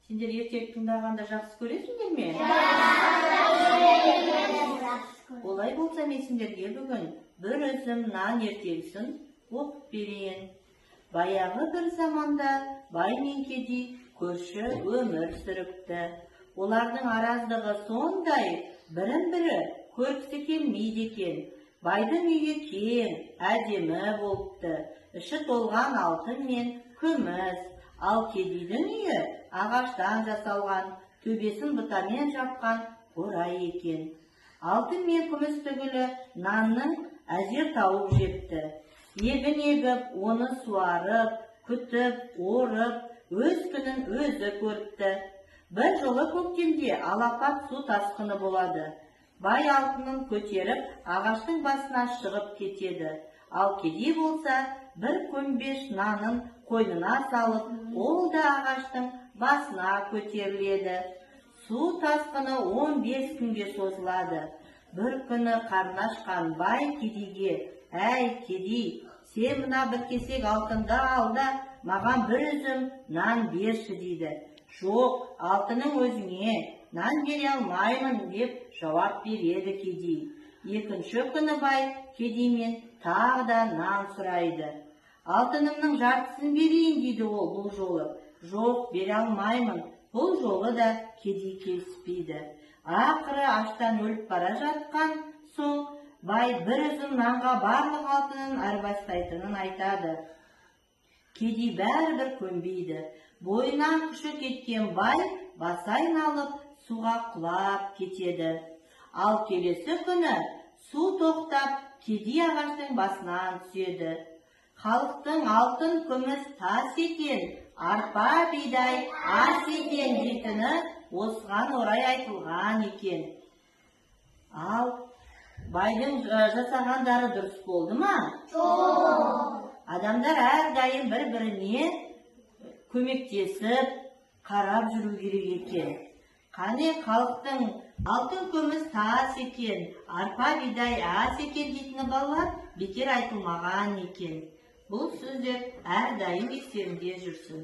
Сендер ертек тыңдағанда жақсы көресіңдер ме? Олай болса мен сендерге бүгін бір үзім нан ертегісін оқып берейін. Баяғы бір заманда бай мен кедей көрші өмір сүріпті. Олардың араздығы сондай, бірін-бірі көргісі келмейді екен. Байдың үйі кең, әдемі болыпты. Іші толған алтын мен күміс. Ал кедейдің үйі ағаштан жасалған, төбесін бұтамен жапқан қора екен. Алтын мен күміс түгілі нанның әзер тауып жепті. Егін егіп, оны суарып, күтіп, орып, өз күнін өзі көріпті. Бір жылы көктемде алапат су тасқыны болады. Бай алтынын көтеріп, ағаштың басына шығып кетеді. Ал кедей болса, бір көмбеш нанын қойнына салып, ол да ағаштың басына көтеріледі. Су тасқыны 15 күнге созылады. Бір күні қарны ашқан бай кедейге: «Әй, кедей, сен мына бір кесек алтынды ал да, маған бір үзім нан берші» дейді. «Жоқ, алтының өзіңе, нан бере алмаймын» деп жауап береді кедей. Екінші күні бай кедеймен тағы да нан сұрайды. «Алтынымның жартысын берейін» дейді ол бұл жолы. «Жоқ, бере алмаймын». Бұл жолы да кедей келіспейді. Ақыры аштан өліп бара жатқан соң бай бір үзім нанға барлық алтынын айырбастайтынын айтады. Кедей бәрібір көнбейді. Бойынан күші кеткен бай басы айналып суға құлап кетеді. Ал келесі күні су тоқтап, кедей ағаштың басынан түседі. «Халықтың алтын күміс тас екен, арпа бидай ас екен» дейтіні осыған орай айтылған екен. Ал байдың жасағандары дұрыс болды ма? Жоқ. Адамдар әрдайым бір-біріне көмектесіп, қарап жүру керек екен. Қане халықтың алтын күміс тас екен, арпа бидай ас екен дейтіні балалар бекер айтылмаған екен. Бұл сөздер әрдайым естеріңде жүрсін.